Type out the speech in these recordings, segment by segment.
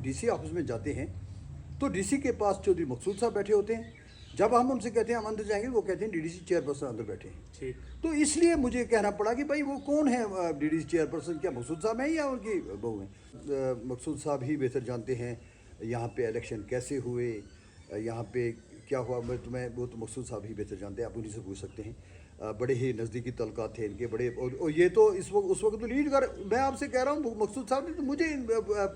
DC office में जाते हैं तो डीसी के पास चौधरी मकसूद साहब बैठे होते हैं। जब हम उनसे कहते हैं हम अंदर जाएंगे, वो कहते हैं डीडीसी चेयरपर्सन अंदर बैठे हैं। ठीक। तो इसलिए मुझे कहना पड़ा कि भाई वो कौन है डीडीसी चेयरपर्सन, क्या मकसूद साहब हैं या उनकी बहू हैं? मकसूद साहब ही बेहतर जानते हैं यहाँ पे इलेक्शन कैसे हुए, यहाँ पे क्या हुआ। मैं वो तो मकसूद साहब ही बेहतर जानते हैं, आप उन्हीं से पूछ सकते हैं। बड़े ही नज़दीकी तलकात थे इनके बड़े, और ये तो उस वक्त तो लीड कर, मैं आपसे कह रहा हूँ मकसूद साहब ने तो मुझे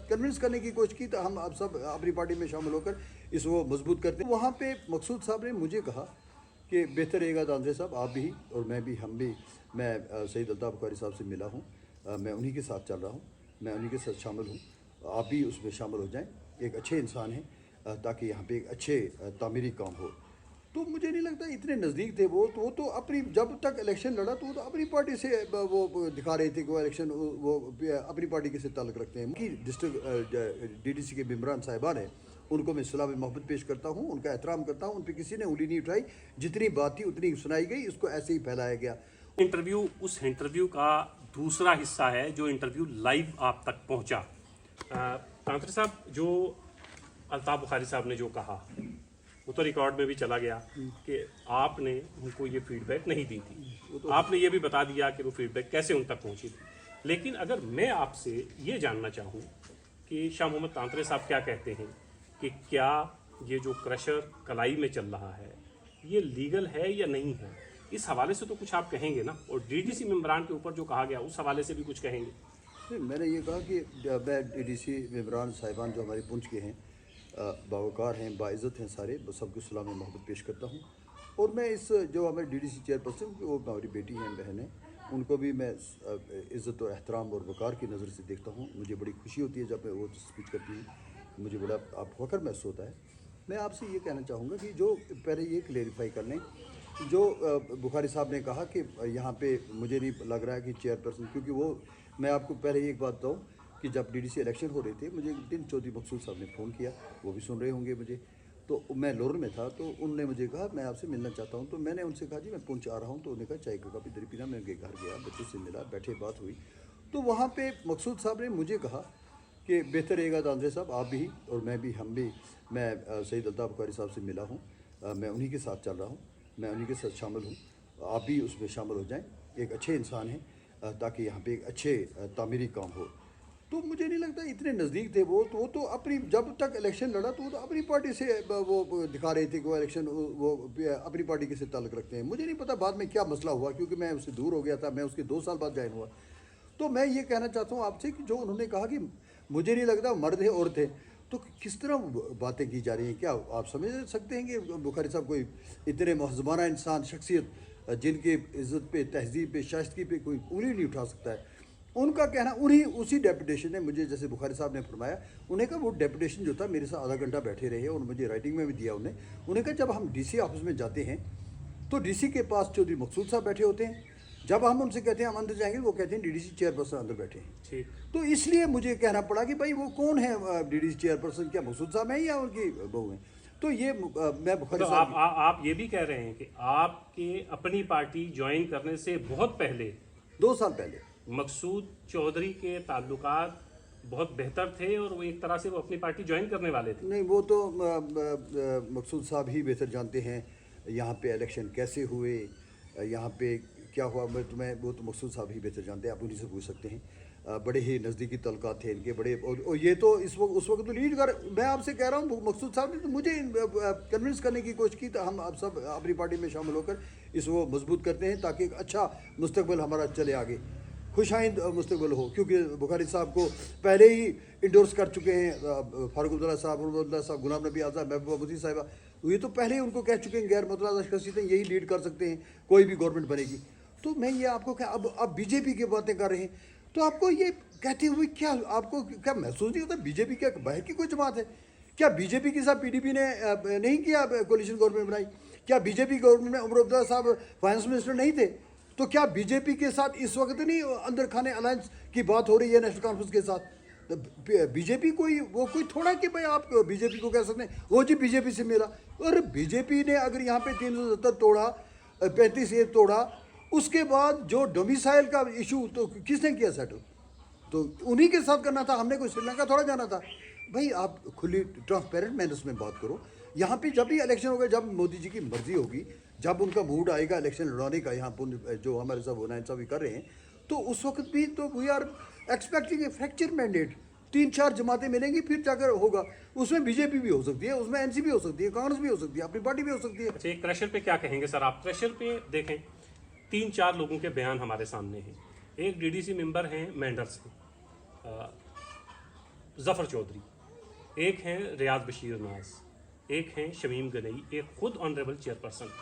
कन्विंस करने की कोशिश की, तो हम अब सब अपनी पार्टी में शामिल होकर इसको मजबूत करते हैं। वहाँ पे मकसूद साहब ने मुझे कहा कि बेहतर रहेगा तांत्रे साहब आप भी और मैं भी, हम भी, मैं सईद अल्ताफ़ बुखारी साहब से मिला हूँ, मैं उन्हीं के साथ चल रहा हूँ, मैं उन्हीं के साथ शामिल हूँ, आप भी उसमें शामिल हो जाएँ। एक अच्छे इंसान हैं ताकि यहाँ पे एक अच्छे तामीरी काम हो। तो मुझे नहीं लगता इतने नज़दीक थे वो, तो अपनी, जब तक इलेक्शन लड़ा तो वो तो अपनी पार्टी से वो दिखा रहे थे कि वो इलेक्शन वो अपनी पार्टी के से ताल्लुक़ रखते हैं। कि डिस्ट्रिक्ट डीडीसी के मेम्बरान साहिबान हैं, उनको मैं सलाम मोहब्बत पेश करता हूँ, उनका एहतराम करता हूँ। उन पर किसी ने उंगली नहीं उठाई, जितनी बात थी उतनी सुनाई गई, उसको ऐसे ही फैलाया गया। इंटरव्यू, उस इंटरव्यू का दूसरा हिस्सा है जो इंटरव्यू लाइव आप तक पहुंचा। तांत्रे साहब, जो अल्ताफ़ बुखारी साहब ने जो कहा वो तो रिकॉर्ड में भी चला गया कि आपने उनको ये फीडबैक नहीं दी थी, आपने ये भी बता दिया कि वो फीडबैक कैसे उन तक पहुंची थी। लेकिन अगर मैं आपसे ये जानना चाहूँ कि शाह मोहम्मद तांत्रे साहब क्या कहते हैं कि क्या ये जो क्रशर कलाई में चल रहा है ये लीगल है या नहीं है, इस हवाले से तो कुछ आप कहेंगे ना, और डीडीसी मेम्बरान के ऊपर जो कहा गया उस हवाले से भी कुछ कहेंगे? नहीं, मैंने ये कहा कि मैं डीडीसी मेम्बरान साहिबान जो हमारे पुंछ के हैं, बावकार हैं, बाइज़्ज़त हैं, सारे सबको सलाम मोहब्बत पेश करता हूँ। और मैं इस जो हमारे डीडीसी चेयरपर्सन, वो हमारी बेटी हैं, बहन हैं, उनको भी मैं इज़्ज़त और एहतराम और वक़ार की नज़र से देखता हूँ। मुझे बड़ी खुशी होती है जब मैं वो स्पीच करती हूँ, मुझे बड़ा फ़ख्र महसूस होता है। मैं आपसे ये कहना चाहूँगा कि जो पहले ये क्लेरिफाई कर लें, जो बुखारी साहब ने कहा कि यहाँ पे मुझे नहीं लग रहा है कि चेयरपर्सन, क्योंकि वो, मैं आपको पहले एक बात बताऊँ कि जब डीडीसी इलेक्शन हो रहे थे, मुझे एक दिन चौधरी मकसूद साहब ने फ़ोन किया, वो भी सुन रहे होंगे मुझे, तो मैं लोर में था, तो उन्होंने मुझे कहा मैं आपसे मिलना चाहता हूँ। तो मैंने उनसे कहा जी मैं पुंछ आ रहा हूँ, तो उन्होंने कहा चाय का कप इधर पीना। मैं उनके घर गया, बच्चे से मिला, बैठे, बात हुई। तो वहाँ पे मकसूद साहब ने मुझे कहा कि बेहतर रहेगा तांत्रे साहब आप भी और मैं भी, हम भी, मैं सईद अल्ताफ़ बुखारी साहब से मिला हूँ, मैं उन्हीं के साथ चल रहा हूँ, मैं उन्हीं के साथ शामिल हूँ, आप भी उसमें शामिल हो जाएँ। एक अच्छे इंसान हैं ताकि यहाँ पे एक अच्छे तामीरी काम हो। तो मुझे नहीं लगता इतने नज़दीक थे वो, तो अपनी, जब तक इलेक्शन लड़ा तो वो तो अपनी पार्टी से वो दिखा रहे थे कि वो इलेक्शन वो अपनी पार्टी के से ताल्लुक़ रखते हैं। मुझे नहीं पता बाद में क्या मसला हुआ, क्योंकि मैं उससे दूर हो गया था, मैं उसके 2 साल बाद ज्वाइन हुआ। तो मैं ये कहना चाहता हूँ आपसे कि जो उन्होंने कहा कि मुझे नहीं लगता मर्द है औरत है, तो किस तरह बातें की जा रही हैं? क्या आप समझ सकते हैं कि बुखारी साहब कोई इतने महज़बाना इंसान, शख्सियत, जिनके इज़्ज़त पे, तहज़ीब पे, शाइस्तगी पे कोई उंगली नहीं उठा सकता है? उनका कहना, उसी डेपुटेशन ने मुझे, जैसे बुखारी साहब ने फरमाया, उन्हें कहा वो डेपुटेशन जो था मेरे साथ आधा घंटा बैठे रहे और मुझे राइटिंग में भी दिया उन्हें कहा जब हम डीसी ऑफिस में जाते हैं तो डीसी के पास चौधरी मकसूद साहब बैठे होते हैं। जब हम उनसे कहते हैं हम अंदर जाएंगे, वो कहते हैं डीडीसी चेयरपर्सन अंदर बैठे हैं। ठीक। तो इसलिए मुझे कहना पड़ा कि भाई वो कौन है डीडीसी चेयरपर्सन, क्या मकसूद साहब हैं या उनकी बहू हैं? तो ये मैं बुखारी तो साहब, आप ये भी कह रहे हैं कि आपके अपनी पार्टी ज्वाइन करने से बहुत पहले 2 साल पहले मकसूद चौधरी के ताल्लुकात बहुत बेहतर थे और वो एक तरह से वो अपनी पार्टी ज्वाइन करने वाले थे? नहीं, वो तो मकसूद साहब ही बेहतर जानते हैं यहाँ पे इलेक्शन कैसे हुए, यहाँ पे क्या हुआ। वो तो मकसूद साहब ही बेहतर जानते हैं, आप उन्हीं से पूछ सकते हैं। बड़े ही नज़दीकी तलकात थे इनके बड़े, और ये तो उस वक्त तो लीड कर, मैं आपसे कह रहा हूँ मकसूद साहब ने तो मुझे कन्विंस करने की कोशिश की, तो हम अब सब अपनी पार्टी में शामिल होकर इसको मजबूत करते हैं ताकि एक अच्छा मुस्तकबिल हमारा चले आगे, खुशाइंद मुस्तकबिल हो। क्योंकि बुखारी साहब को पहले ही इंडोर्स कर चुके हैं फारूक अब्दुल्ला साहब, गुलाम नबी आज़ाद, महबूबा मुफ्ती साहिबा, ये तो पहले ही उनको कह चुके हैं गैर मुतनाज़ा शख्सियतें यही लीड कर सकते हैं, कोई भी गवर्नमेंट बनेगी। तो मैं ये आपको क्या, अब बीजेपी की बातें कर रहे हैं, तो आपको ये कहते हुए क्या, आपको क्या महसूस नहीं होता बीजेपी क्या बाहर की कोई जमात है? क्या बीजेपी के साथ पीडीपी ने नहीं किया कोलिशन गवर्नमेंट बनाई? क्या बीजेपी गवर्नमेंट में उमर अब्दुल्ला साहब फाइनेंस मिनिस्टर नहीं थे? तो क्या बीजेपी के साथ इस वक्त नहीं अंदर खाने अलायंस की बात हो रही है नेशनल कॉन्फ्रेंस के साथ? तो बीजेपी कोई थोड़ा कि भाई आप बीजेपी को कह सकते हैं वो जी बीजेपी से मिला, और बीजेपी ने अगर यहाँ पे 370 तोड़ा, 35 तोड़ा, उसके बाद जो डोमिसाइल का इशू तो किसने किया सेटल? तो उन्हीं के साथ करना था, हमने कोई श्रीलंका थोड़ा जाना था। भाई आप खुली ट्रांसपेरेंट मैनर्स में बात करो। यहाँ पे जब भी इलेक्शन होगा, जब मोदी जी की मर्जी होगी, जब उनका मूड आएगा इलेक्शन लड़ाने का, यहाँ पर जो हमारे साथ होना है सभी कर रहे हैं, तो उस वक्त भी तो we are expecting a fracture mandate. 3-4 जमातें मिलेंगी फिर जाकर होगा। उसमें बीजेपी भी हो सकती है, उसमें एनसीपी हो सकती है, कांग्रेस भी हो सकती है, अपनी पार्टी भी हो सकती है। अच्छा, एक क्रशर पे क्या कहेंगे सर आप? क्रशर पे देखें 3-4 लोगों के बयान हमारे सामने हैं। एक डीडीसी मेंबर हैं मेंढर से, जफर चौधरी, एक हैं रियाज बशीर नाज, एक हैं शमीम गनई, एक खुद ऑनरेबल चेयरपर्सन।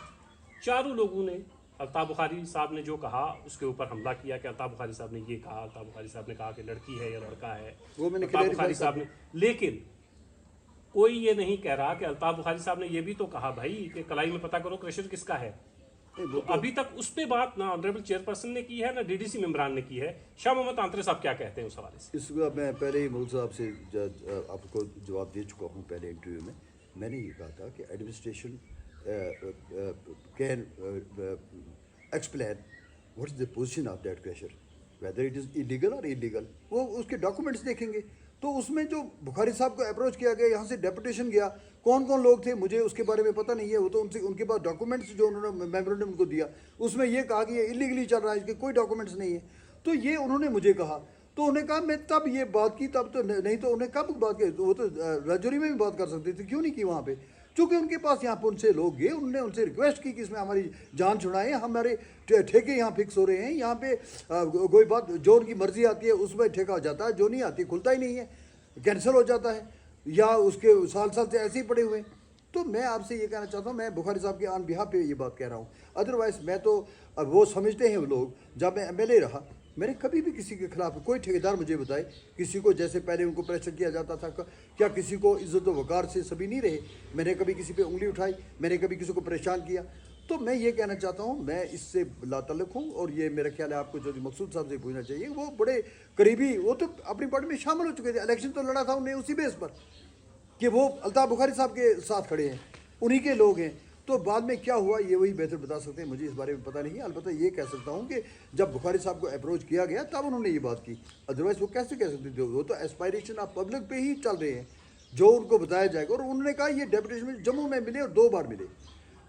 चारों लोगों ने अल्ताफ बुखारी साहब ने जो कहा उसके ऊपर हमला किया कि अल्ताफ बुखारी साहब ने ये कहा, अल्ताफ बुखारी साहब ने कहा कि लड़की है या लड़का है, वो मैंने अल्ताफ बुखारी साहब ने। लेकिन कोई ये नहीं कह रहा कि अल्ताफ बुखारी साहब ने ये भी तो कहा भाई कि कलाई में पता करो क्रशर किसका है। तो अभी तक उस पे बात ना ऑनरेबल चेयरपर्सन ने की है ना डीडीसी मेंबरान ने की है। शाह मोहम्मद तांत्रे साहब क्या कहते हैं उस हवाले से? इसका मैं पहले ही मौलवी साहब से आपको जवाब दे चुका हूँ पहले इंटरव्यू में। मैंने ये कहा था कि administration can explain what is the position of that crusher, whether it is illegal और इलीगल। वो उसके डॉक्यूमेंट्स देखेंगे। तो उसमें जो बुखारी साहब को अप्रोच किया गया, यहाँ से डेपुटेशन गया, कौन कौन लोग थे मुझे उसके बारे में पता नहीं है। वो तो उनसे उनके पास डॉक्यूमेंट्स जो उन्होंने मेमोरेंडम को दिया उसमें ये कहा कि ये इलीगली चल रहा है, इसके कोई डॉक्यूमेंट्स नहीं है। तो ये उन्होंने मुझे कहा, तो उन्होंने कहा मैं तब ये बात की, तब तो नहीं तो उन्हें कब बात की, तो वो तो राजौरी में भी बात कर सकते थे, क्यों नहीं की वहाँ पे? चूँकि उनके पास यहाँ पर उनसे लोग गए, उन्होंने उनसे रिक्वेस्ट की कि इसमें हमारी जान छुड़ाएं, हमारे ठेके यहाँ फिक्स हो रहे हैं, यहाँ पे कोई बात जो उनकी मर्जी आती है उसमें ठेका हो जाता है, जो नहीं आती खुलता ही नहीं है, कैंसिल हो जाता है, या उसके साल साल से ऐसे ही पड़े हुए हैं। तो मैं आपसे ये कहना चाहता हूँ, मैं बुखारी साहब के ऑन बिहाफ पे ये बात कह रहा हूँ। अदरवाइज़ मैं तो वो समझते हैं वो लोग, जब मैं एमएलए रहा मैंने कभी भी किसी के खिलाफ, कोई ठेकेदार मुझे बताए किसी को, जैसे पहले उनको प्रेशर किया जाता था, क्या किसी को इज्जत व वकार से सभी नहीं रहे? मैंने कभी किसी पे उंगली उठाई? मैंने कभी किसी को परेशान किया? तो मैं ये कहना चाहता हूँ, मैं इससे लातल्लुक हूँ। और ये मेरा ख्याल है आपको जो मकसूद साहब से पूछना चाहिए, वो बड़े करीबी, वो तो अपनी पार्टी में शामिल हो चुके थे, इलेक्शन तो लड़ा था उन्हें उसी बेस पर कि वो अल्ताफ बुखारी साहब के साथ खड़े हैं, उन्हीं के लोग हैं। तो बाद में क्या हुआ ये वही बेहतर बता सकते हैं, मुझे इस बारे में पता नहीं है। अलबत्ता ये कह सकता हूँ कि जब बुखारी साहब को अप्रोच किया गया तब उन्होंने ये बात की, अदरवाइज़ वो कैसे कह सकते थे? वो तो एस्पायरेशन ऑफ पब्लिक पे ही चल रहे हैं, जो उनको बताया जाएगा। और उन्होंने कहा ये डेपुटेशन में जम्मू में मिले और 2 बार मिले,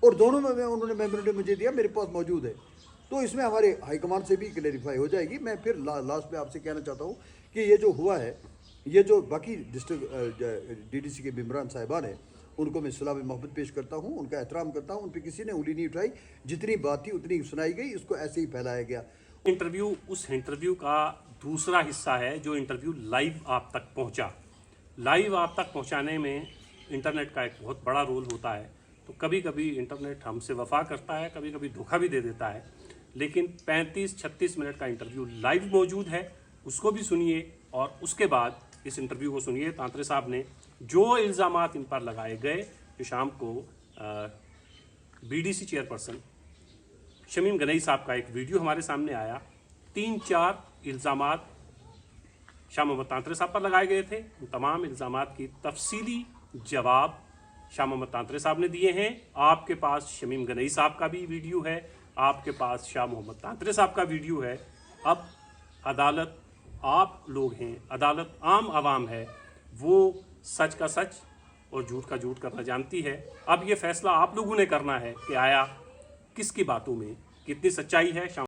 और दोनों में उन्होंने मेमोरेंडम मुझे दिया, मेरे पास मौजूद है। तो इसमें हमारे हाईकमान से भी क्लेरिफाई हो जाएगी। मैं फिर लास्ट में आपसे कहना चाहता हूँ कि ये जो हुआ है, ये जो बाकी डिस्ट्रिक्ट डीडीसी के मेंबरान साहिबान हैं, उनको मैं सलाम मोहब्बत पेश करता हूँ, उनका एहतराम करता हूँ। उन पर किसी ने उंगली नहीं उठाई, जितनी बात थी उतनी सुनाई गई, इसको ऐसे ही फैलाया गया। इंटरव्यू उस इंटरव्यू का दूसरा हिस्सा है जो इंटरव्यू लाइव आप तक पहुंचा। लाइव आप तक पहुंचाने में इंटरनेट का एक बहुत बड़ा रोल होता है। तो कभी कभी इंटरनेट हमसे वफा करता है, कभी कभी धोखा भी दे देता है। लेकिन 35-36 मिनट का इंटरव्यू लाइव मौजूद है, उसको भी सुनिए और उसके बाद इस इंटरव्यू को सुनिए। तांत्रे साहब ने जो इल्ज़ामात इन पर लगाए गए, जो शाम को बीडीसी चेयरपर्सन शमीम गनई साहब का एक वीडियो हमारे सामने आया, 3-4 इल्ज़ामात शाह मोहम्मद तांत्रे साहब पर लगाए गए थे। उन तमाम इल्ज़ामात की तफसीली जवाब शाह मोहम्मद तांत्रे साहब ने दिए हैं। आपके पास शमीम गनई साहब का भी वीडियो है, आपके पास शाह मोहम्मद तांत्रे साहब का वीडियो है। अब अदालत आप लोग हैं, अदालत आम आवाम है, वो सच का सच और झूठ का झूठ करना जानती है। अब ये फैसला आप लोगों ने करना है कि आया किसकी बातों में कितनी सच्चाई है।